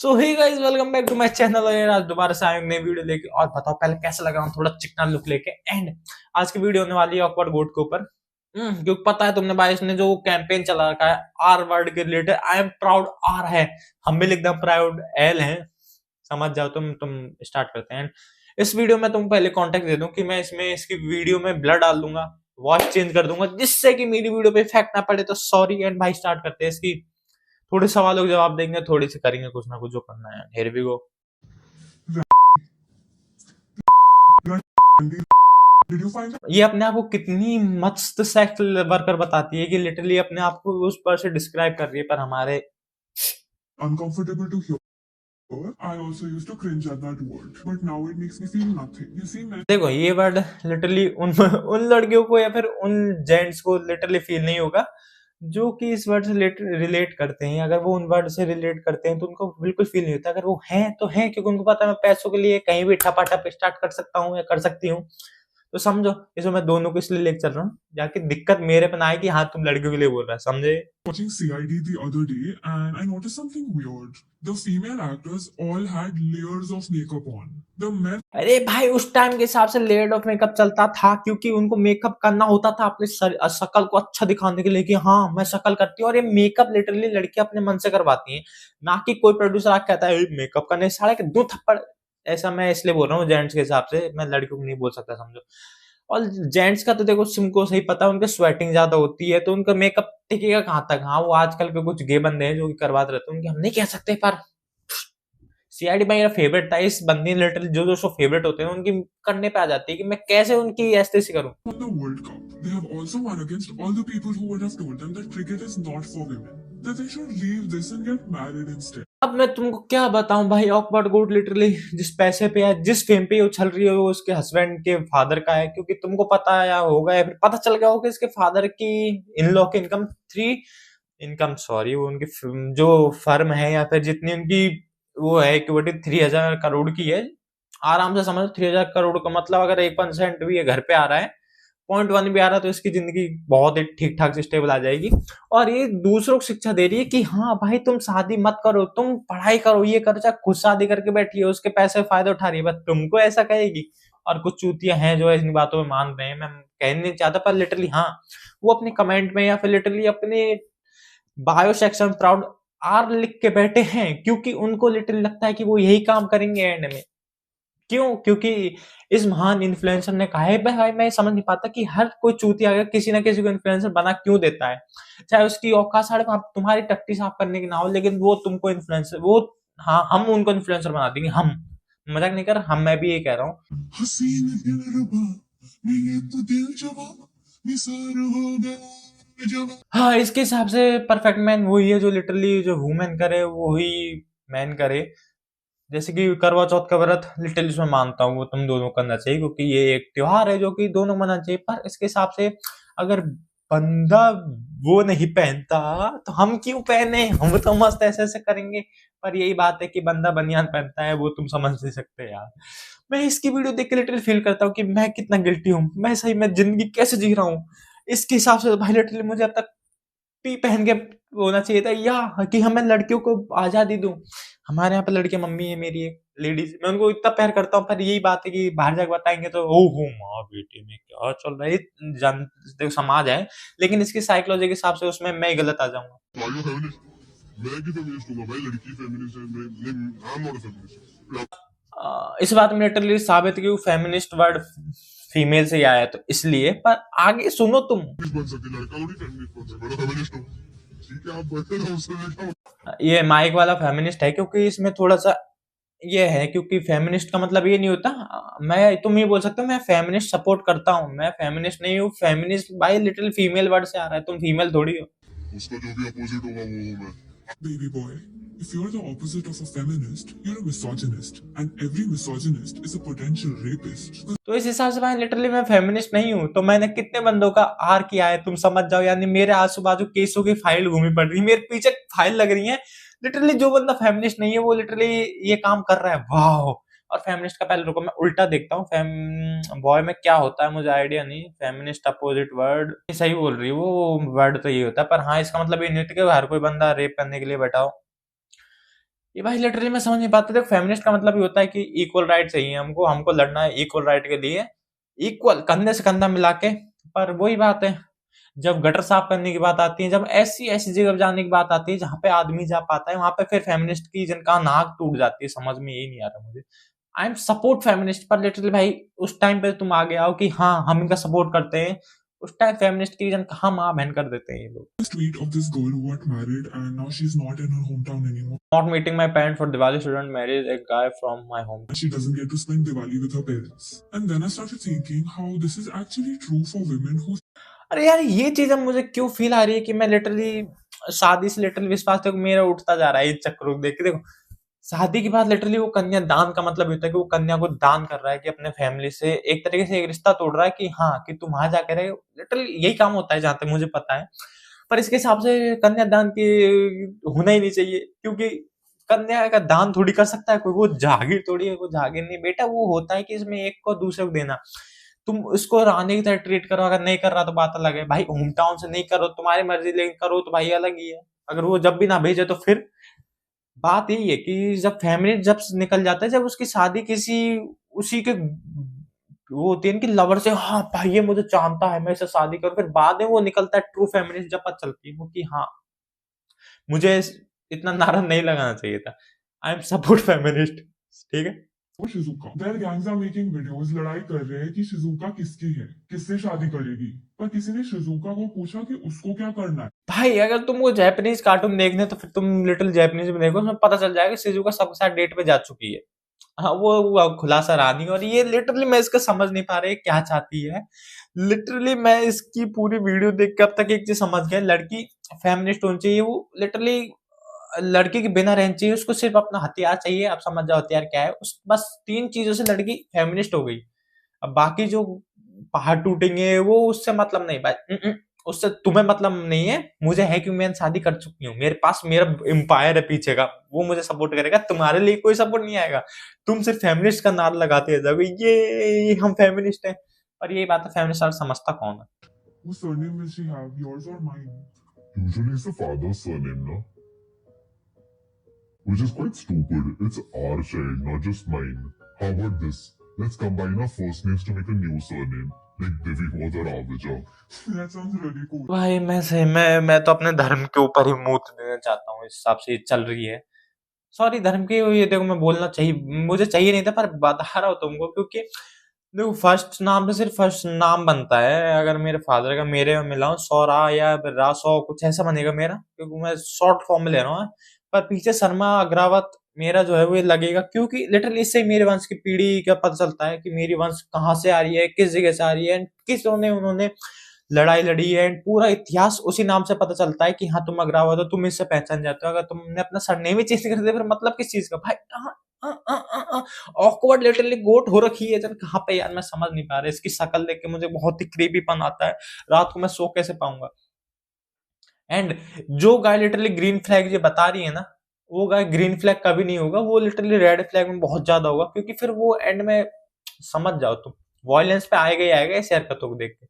So hey guys, welcome back to my channel. और आज दोबारा से आए नई वीडियो लेके। और बताओ पहले कैसा लग रहा हूँ, थोड़ा चिकना लुक लेके। एंड आज की वीडियो होने वाली है ऑकवर्ड गोट के ऊपर। क्योंकि पता है तुमने भाई, इसने जो कैंपेन चला रखा है आर वर्ड के related, I am proud our है, हम भी लिख दम प्राउड एल है, समझ जाओ तुम स्टार्ट करते हैं। इस वीडियो में तुम पहले कॉन्टेक्ट दे दूं कि मैं इसमें इसकी वीडियो में ब्लर डाल दूंगा, वॉइस चेंज कर दूंगा, जिससे कि मेरी वीडियो पे इफेक्ट ना पड़े। तो सॉरी। एंड भाई स्टार्ट करते हैं इसकी। थोड़े सवालों के जवाब देंगे, थोड़ी सी करेंगे कुछ ना कुछ जो करना है। Here we go. ये अपने आप को कितनी मस्त सेक्स वर्कर बताती है कि लिटरली अपने आप को उस पर से डिस्क्राइब कर रही है, पर हमारे uncomfortable to hear. I also used to cringe at that word, but now it makes me feel nothing. You see, man. देखो ये वर्ड लिटरली उन उन लड़कियों को या फिर उन जेंट्स को लिटरली फील नहीं होगा जो कि इस वर्ड से रिलेट करते हैं। अगर वो उन वर्ड से रिलेट करते हैं तो उनको बिल्कुल फील नहीं होता। अगर वो हैं तो हैं, क्योंकि उनको पता है मैं पैसों के लिए कहीं भी ठपाठप स्टार्ट कर सकता हूँ या कर सकती हूँ। तो समझो, इसमें मैं दोनों को इसलिए लेके चल रहा हूँ जाके दिक्कत मेरे पे ना आए कि हाँ तुम लड़कियों के लिए बोल रहा है, समझे। Watching CID the other day, and I noticed something weird. The female actors all had layers of makeup on. The men अरे भाई, उस टाइम के हिसाब से लेयर्ड ऑफ मेकअप चलता था, क्योंकि उनको मेकअप करना होता था अपने शकल को अच्छा दिखाने के लिए कि हाँ मैं शकल करती हूँ। और ये मेकअप लिटरली लड़कियां अपने मन से करवाती हैं, ना कि कोई प्रोड्यूसर आके कहता है मेकअप करने साले के दो थप्पड़। ऐसा मैं इसलिए बोल रहा हूँ जेंट्स के हिसाब से, मैं लड़कियों को नहीं बोल सकता, समझो। और जेंट्स का तो देखो तुमको सही पता है, उनके स्वेटिंग ज्यादा होती है तो उनका मेकअप टिकेगा कहाँ तक। हाँ वो आजकल के कुछ गे बंदे हैं जो कि करवाते रहते हैं, उनके हम नहीं कह सकते। पर सीआईडी भाई मेरा फेवरेट था। इस बंदी ने लिटरली जो जो शो फेवरेट होते हैं उनकी करने पे आ जाती है कि मैं कैसे उनकी ऐसे करूं। won the World Cup. They have also won against all the people who would have told them that cricket is not for women. That they should leave this and get married instead. अब मैं तुमको क्या बताऊं भाई, awkward गोट literally जिस पैसे पे है, जिस फेम पे उछल रही है, वो उसके हस्बैंड के फादर का है। क्योंकि तुमको पता है या होगा या फिर पता चल गया होगा इसके फादर की इन लॉ की इनकम इनकम सॉरी, वो उनकी जो फर्म है या फिर जितनी उनकी वो है इक्विटी 3000 करोड़ की है। आराम से समझो 3000 करोड़ का मतलब अगर 1% भी ये घर पे आ रहा है, 0.1 भी आ रहा है, तो इसकी जिंदगी बहुत ही ठीक ठाक से स्टेबल आ जाएगी। और ये दूसरों को शिक्षा दे रही है कि हाँ भाई तुम शादी मत करो, तुम पढ़ाई करो, ये करो, चाहे खुद शादी करके बैठी है, उसके पैसे फायदा उठा रही है, बस तुमको ऐसा कहेगी। और कुछ चूतियां हैं जो इन बातों में मान रहे हैं, मैं कहना नहीं चाहता, पर लिटरली हाँ वो अपने कमेंट में या फिर लिटरली अपने बायो सेक्शन प्राउड आर लिख के बैठे हैं, क्योंकि उनको लिटरली लगता है कि वो यही काम करेंगे एंड में। क्यों? क्योंकि इस महान इन्फ्लुएंसर ने कहा है। भाई मैं समझ नहीं पाता कि हर कोई चूतिया अगर किसी ना किसी को इन्फ्लुएंसर बना क्यों देता है, चाहे उसकी औकात साढ़े तुम्हारी टट्टी साफ करने की ना हो, लेकिन वो तुमको इन्फ्लुएंसर, वो हाँ हम उनको इन्फ्लुएंसर बना देंगे। हम मजाक नहीं कर रहा, हम मैं भी ये कह रहा हूँ। हसीन दिलरुबा, मेरे तो दिल जवा, निसार हो गया जवा। हाँ इसके हिसाब से परफेक्ट मैन वही है जो लिटरली जो वुमेन करे वही मैन करे। जैसे कि करवा चौथ का व्रत लिटरली इसमें मानता हूँ वो तुम दोनों को करना चाहिए, क्योंकि ये एक त्योहार है जो कि दोनों को मनाना चाहिए। पर इसके हिसाब से अगर बंदा वो नहीं पहनता तो हम क्यों पहने, हम तो मस्त ऐसे ऐसे करेंगे। पर यही बात है कि बंदा बनियान पहनता है, वो तुम समझ नहीं सकते यार। मैं इसकी वीडियो देख के लिटरली फील करता हूँ कि मैं कितना गिल्टी हूँ, मैं सही में जिंदगी कैसे जी रहा हूँ। इसके हिसाब से तो भाई लिटरली मुझे अब तक भी पहन के होना चाहिए था, या कि हमें लड़कियों को आजादी दूं। हमारे यहाँ पे लड़कियां, मम्मी है मेरी एक लेडीज, मैं उनको इतना प्यार करता हूँ, पर यही बात है कि बाहर जाकर बताएंगे तो ओहो माँ बेटी में क्या चल रहा है, जान देखो समाज है। लेकिन इसकी साइकोलॉजी के हिसाब से उसमें मैं गलत आ जाऊंगा। मैं की फेमिनिस्ट हूँ भाई, लड़की फेमिनिस्ट है, I am not a feminist. इस बात में लिटरली साबित है कि फेमिनिस्ट वर्ड फीमेल से ही आया है, तो इसलिए। पर आगे सुनो तुम, बन सकती लड़का थोड़ी फेमिनिस्ट बन सकता, मैं तो फेमिनिस्ट हूँ। ठीक है, आप बने रहो, उससे देखा। ये माइक वाला फेमिनिस्ट है क्योंकि इसमें थोड़ा सा ये है, क्योंकि फेमिनिस्ट का मतलब ये नहीं होता मैं तुम ये बोल सकते हो मैं फेमिनिस्ट सपोर्ट करता हूँ। मैं फेमिनिस्ट नहीं हूँ, फेमिनिस्ट भाई लिटिल फीमेल वर्ड से आ रहा है, तुम फीमेल थोड़ी हो। उसका जो भी अपोजिट होगा वो हूँ मैं। Baby boy, if you're the opposite of a feminist, you're a misogynist, and every misogynist is a potential rapist. तो इस हिसाब से भाई लिटरली मैं फेमिनिस्ट नहीं हूँ, तो मैंने कितने बंदों का आर किया है तुम समझ जाओ। यानी मेरे आजू बाजू केसों की फाइल घूमी पड़ रही है, मेरे पीछे फाइल लग रही है। लिटरली जो बंदा फेमिनिस्ट नहीं है वो लिटरली ये काम कर रहा है, वाह। और फेमिनिस्ट का पहले रुको मैं उल्टा देखता हूँ, बॉय में क्या होता है मुझे आइडिया नहीं। फेमिनिस्ट अपोजिट वर्ड सही बोल रही है वो वर्ड तो ये होता है, पर हाँ इसका मतलब ये नहीं होता कि हर कोई बंदा रेप करने के लिए बैठा हो। ये भाई लिटरली मैं समझ नहीं पाता। देखो फेमिनिस्ट का मतलब ये होता है कि इक्वल राइट चाहिए हमको, हमको लड़ना है इक्वल राइट के लिए, इक्वल कंधे से कंधा मिला के। पर वही बात है, जब गटर साफ करने की बात आती है, जब ऐसी ऐसी जगह जाने की बात आती है जहां पे आदमी जा पाता है, वहां पे फिर फेमिनिस्ट की जिनका नाक टूट जाती है। समझ में यही नहीं आ रहा मुझे। आई एम सपोर्ट फेमिनिस्ट, पर लिटरली भाई उस टाइम पे तुम आगे आओ कि हाँ हम इनका सपोर्ट करते हैं, उस टाइम फेमिनिस्ट की जन कहाँ माँ बहन कर देते हैं ये लोग। tweet of this girl who got married and now she's not in her hometown anymore. Not meeting my parents for Diwali, shouldn't marry a guy from my home. And she doesn't get to spend Diwali with her parents. And then I started thinking how this is actually true for women who अरे यार ये चीज अब मुझे क्यों feel आ रही है कि मैं लिटरली शादी से लिटरली विश्वास देखो मेरा उठता जा रहा है इस चक्कर को देख के। देखो शादी के बाद लिटरली वो कन्या दान का मतलब होता है कि वो कन्या को दान कर रहा है, कि अपने फैमिली से एक तरीके से एक रिश्ता तोड़ रहा है कि हाँ कि तुम वहां जाकर रहे। लिटरली यही काम होता है जहां तक मुझे पता है। पर इसके हिसाब से कन्या दान की होना ही नहीं चाहिए, क्योंकि कन्या का दान थोड़ी कर सकता है कोई, वो जागीर थोड़ी है, वो जागीर नहीं बेटा। वो होता है कि इसमें एक को दूसरे को देना। तुम उसको रानी की तरह ट्रीट करो, अगर नहीं कर रहा तो बात अलग है भाई। होम टाउन से नहीं करो तुम्हारी मर्जी, लेकिन करो तो भाई अलग ही है। अगर वो जब भी ना भेजे तो फिर बात यही है कि जब फैमिली जब निकल जाता है, जब उसकी शादी किसी उसी के वो होती है इनकी लवर से, हाँ भाई ये मुझे जानता है मैं इससे शादी करूं, फिर बाद में वो निकलता है ट्रू फेमिनिस्ट जब पता चलती है वो कि हाँ मुझे इतना नारा नहीं लगाना चाहिए था। आई एम सपोर्ट फेमिनिस्ट, ठीक है। Shizuka. Their gangs are making videos लड़ाई कर रहे हैं कि शिजुका किसकी है, किससे शादी करेगी। पर किसी ने शिजुका को पूछा कि उसको क्या करना है। भाई अगर तुमको जापानीज कार्टून देखने तो फिर तुम लिटिल जापानीज में देखो, उसमें पता चल जाएगा शिजुका सबके साथ डेट पे जा चुकी है। हाँ वो खुलासा रानी। और ये लिटरली मैं इसका समझ नहीं पा रही क्या चाहती है। लिटरली मैं इसकी पूरी वीडियो देख के अब तक एक चीज समझ गया, लड़की फेमिनिस्ट होनी चाहिए। वो लिटरली लड़की के बिना रहना चाहिए, उसको सिर्फ अपना हथियार चाहिए। आप समझ जाओ हथियार क्या है, उस बस 3 चीजों से लड़की फेमिनिस्ट हो गई। अब बाकी जो पहाड़ टूटेंगे वो उससे मतलब नहीं भाई। उससे तुम्हें मतलब नहीं है, मुझे है कि मैं शादी कर चुकी हूँ, मेरे पास मेरा एम्पायर है पीछे का, वो मुझे सपोर्ट करेगा। तुम्हारे लिए कोई सपोर्ट नहीं आएगा। तुम सिर्फ फेमिनिस्ट का नारा लगाते रह जाओगे, ये हम फेमिनिस्ट हैं। पर यही बात है, फेमिनिस्ट और समझता कौन है। Whose surname will she have, yours or mine? Usually it's the father's surname, no? Which is quite stupid. It's our child, not just mine. How about this? Let's combine our first names to make a new surname, like Devipod or Avija. That sounds really cool. भाई मैं तो अपने धर्म के ऊपर ही मूत देना चाहता हूँ, इस हिसाब से ये चल रही है। सॉरी धर्म की, ये देखो मैं बोलना चाहिए, मुझे चाहिए नहीं था पर बता रहा हूँ तुमको, क्योंकि देखो फर्स्ट नाम से सिर्फ फर्स्ट नाम बनता है। अगर मेरे फादर का मेरे में मिलाऊं सौरा या रा सौ कुछ ऐसा बनेगा मेरा, क्योंकि मैं शॉर्ट फॉर्म में ले रहा हूँ। पर पीछे शर्मा अग्रावत मेरा जो है वो लगेगा, क्योंकि लिटरली इससे मेरे वंश की पीढ़ी का पता चलता है कि मेरी वंश कहाँ से आ रही है, किस जगह से आ रही है, किस उन्होंने लड़ाई लड़ी है। पूरा इतिहास उसी नाम से पता चलता है कि हाँ तुम अग्रावत हो, तुम इससे पहचान जाते हो। अगर तुमने अपना सरनेम ही चेंज कर दिया फिर मतलब किस चीज का भाई। ऑकवर्ड लिटरली गोट हो रखी है जन कहाँ पे यार, मैं समझ नहीं पा रहा। इसकी शक्ल देख के मुझे बहुत ही क्रीपीपन आता है, रात को मैं सो कैसे पाऊंगा। एंड जो गाय लिटरली ग्रीन फ्लैग जो बता रही है ना, वो गाय ग्रीन फ्लैग कभी नहीं होगा, वो लिटरली रेड फ्लैग में बहुत ज्यादा होगा। क्योंकि फिर वो एंड में समझ जाओ तुम, वॉयलेंस पे आएगा ही आएगा इस हरकतों को देख के।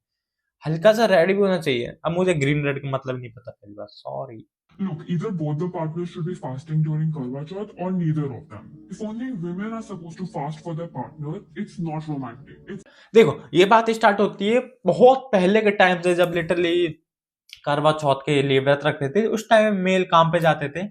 हल्का सा रेड भी होना चाहिए। अब मुझे ग्रीन रेड का मतलब नहीं पता पहली बार, sorry. Look, either both the partners should be fasting during Karwa Chauth or neither of them. If only women are supposed to fast for their partner, it's not romantic. It's देखो ये बात start होती है बहुत पहले के time से, जब लिटरली करवा चौथ के लिए व्रत रखते थे। उस टाइम मेल काम पे जाते थे,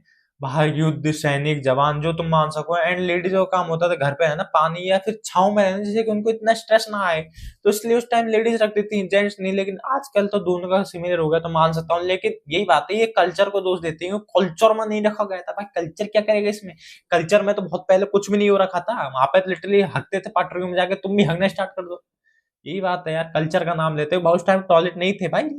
बाहर युद्ध सैनिक जवान जो तुम मान सको। एंड लेडीजों का काम होता था घर पे रहना, पानी या फिर छाव में रहना, जिससे कि उनको इतना स्ट्रेस ना आए। तो इसलिए उस टाइम लेडीज रखती थी, जेंट्स नहीं। लेकिन आजकल तो दोनों का सिमिलर हो गया तो मान सकता हूँ। लेकिन यही बात है, ये कल्चर को दोष देती है, कल्चर में नहीं रखा गया था भाई। कल्चर क्या करेगा इसमें, कल्चर में तो बहुत पहले कुछ भी नहीं हो रखा था। वहां पे लिटरली हकते थे पाटरियों में जाके, तुम भी हकना स्टार्ट कर दो। यही बात है यार, कल्चर का नाम लेते हो। उस टाइम टॉयलेट नहीं थे भाई,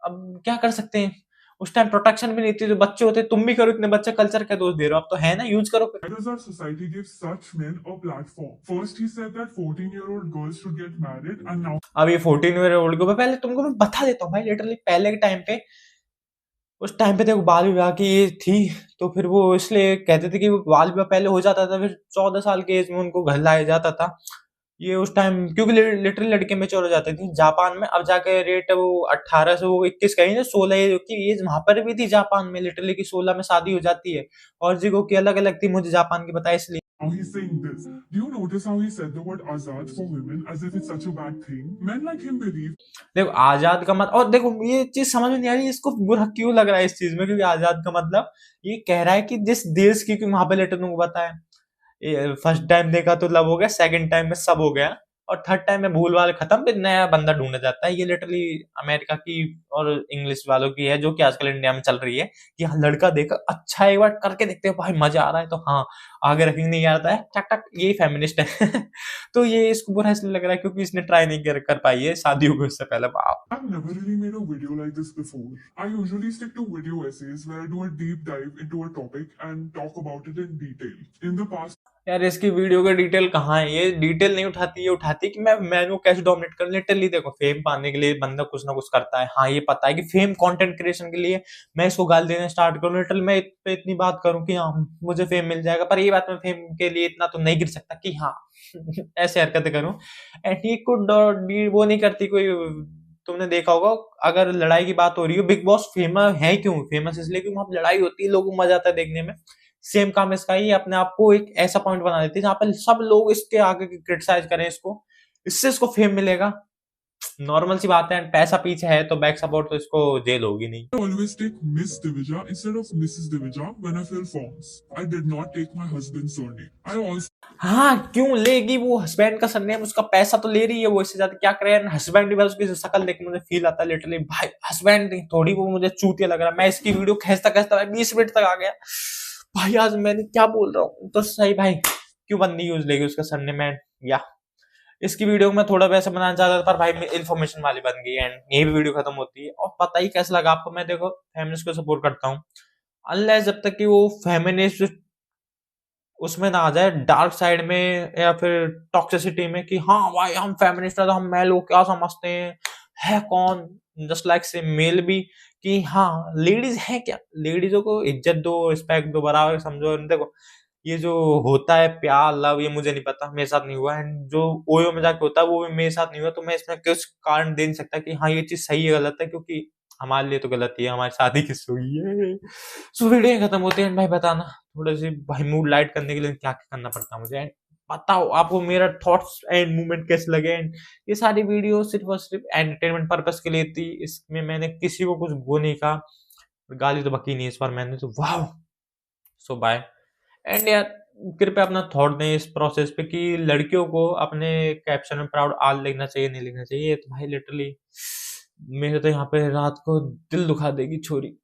अब क्या कर सकते हैं। उस टाइम प्रोटेक्शन भी नहीं थी, जो बच्चे होते तुम भी करो इतने बच्चे, कल्चर का दोष दे रहे हो। अब तो है ना, यूज करो फिर। why does our society give such men a platform? First, he said that 14-year-old girls should get married, and now अब ये 14 ईयर ओल्ड को पहले तुमको मैं बता देता हूँ भाई। लिटरली पहले के टाइम पे, उस टाइम पे देखो बाल विवाह की एज थी, तो फिर वो इसलिए कहते थे कि वो बाल विवाह पहले हो जाता था, फिर 14 साल के एज में उनको घर लाया जाता था। ये उस टाइम क्योंकि लिटरली लड़के मेच्योर हो जाते थे जापान में, अब जाके रेट वो 18 से वो 21 कहीं ना 16 की एज वहां पर भी थी जापान में, लिटरली की 16 में शादी हो जाती है। और जी को की अलग अलग थी, मुझे जापान की बताया इसलिए। Now he's saying this. Do you notice how he said the word Azad for women as if it's such a bad thing? Men like him believe देखो आजाद का मत, और देखो ये चीज समझ में नहीं आ रही इसको बुरा क्यों लग रहा है इस चीज में, क्योंकि आजाद का मतलब ये कह रहा है कि जिस देश की, क्योंकि वहां पे लेटर तुमको बताया फर्स्ट टाइम देखा तो लव हो गया, सेकंड टाइम में सब हो गया, और थर्ड टाइम में भूल वाले खत्म, फिर नया बंदा ढूंढा जाता है। ये लिटरली अमेरिका की और इंग्लिश वालों की है, जो कि आजकल इंडिया में चल रही है कि हाँ लड़का देखा अच्छा है, एक बार करके देखते हो भाई मजा आ रहा है तो हाँ आगे रखेंगे, नहीं आता है टक टक, ये फेमिनिस्ट है। तो ये इसको बुरा इसलिए लग रहा है क्योंकि इसने ट्राई नहीं कर पाई है शादी हो गई उससे पहले। I've never really made a video like this before. I usually stick to video essays where I do a deep dive into a topic and talk about it in detail. In the past, यार इसकी video का detail कहाँ है, ये detail नहीं उठाती, ये उठाती कि मैं वो कैसे डोमिनेट कर। लिटरली देखो फेम पाने के लिए बंदा कुछ ना कुछ करता है, हाँ ये पता है कि फेम कंटेंट क्रिएशन के लिए मैं इसको गाल देना स्टार्ट करूँ, लिटरली मैं पे इतनी बात करूँ कि हाँ मुझे फेम मिल जाएगा, पर ये बात मैं फेम के लिए इतना तो नहीं गिर सकता कि हाँ ऐसे हरकतें करूँ। एंड ये कुछ वो नहीं करती कोई। तुमने देखा होगा अगर लड़ाई की बात हो रही हो, बिग बॉस फेमस है क्यों, फेमस इसलिए क्योंकि वहां लड़ाई होती है, लोगों को मजा आता है देखने में। सेम काम इसका ही, अपने आप को एक ऐसा पॉइंट बना देती है जहां पर सब लोग इसके आगे क्रिटिसाइज करें इसको, इससे इसको फेम मिलेगा। नॉर्मल सी बात है, पैसा पीछे है तो बैक सपोर्ट तो इसको जेल होगी नहीं। I always take Miss Divija instead of Mrs. Divija when I fill forms. I did not take my husband's surname. I also हाँ क्यों लेगी वो हस्बैंड का सरनेम, उसका पैसा तो ले रही है वो, इससे ज्यादा क्या करे। हस्बैंड भी बस उसकी शक्ल देख के मुझे फील आता है लिटरली भाई हस्बैंड थोड़ी वो मुझे चूतिया लग रहा है। मैं इसकी वीडियो खींचता खींचता 20 मिनट तक आ गया भाई, आज मैंने क्या बोल रहा हूँ तो सही भाई, क्यों बंदी यूज लेगी उसका सरनेम है। या इसकी वीडियो में थोड़ा वैसा बनाना चाहता था पर भाई इन्फॉर्मेशन वाली बन गई एंड यही भी वीडियो खत्म होती है। और पता ही कैसा लगा आपको, मैं देखो फेमिनिस्ट को सपोर्ट करता हूँ अनलेस जब तक कि वो फेमिनिस्ट उसमें ना आ जाए डार्क साइड में या फिर टॉक्सिसिटी में कि हाँ भाई हम फेमिनिस्ट है तो हम मेल को क्या समझते हैं, है कौन। जस्ट लाइक से मेल भी कि हाँ लेडीज है क्या, लेडीजों को इज्जत दो, रिस्पेक्ट दो, बराबर समझो। देखो ये जो होता है प्यार लव, ये मुझे नहीं पता, मेरे साथ नहीं हुआ, एंड जो ओयो में जाके होता है वो भी मेरे साथ नहीं हुआ, तो मैं इसमें कुछ कारण दे नहीं सकता कि हाँ ये चीज सही है गलत है, क्योंकि हमारे लिए तो गलत ही है, हमारी शादी किससे हुई है। सो वीडियो खत्म होते हैं भाई, बताना थोड़ा सी भाई मूड लाइट करने के लिए क्या क्या करना पड़ता है मुझे, एंड बताओ आपको मेरा थॉट्स एंड मूवमेंट कैसे लगे। एंड ये सारी वीडियो सिर्फ और सिर्फ एंटरटेनमेंट पर्पस के लिए थी, इसमें मैंने किसी को कुछ वो नहीं कहा, गाली तो बकी नहीं इस बार मैंने तो। वाह सो बाय। एंड यार कृपया अपना थॉट दें इस प्रोसेस पे कि लड़कियों को अपने कैप्शन में प्राउड आल लिखना चाहिए नहीं लिखना चाहिए। तो भाई लिटरली मेरे तो यहाँ पे रात को दिल दुखा देगी छोरी।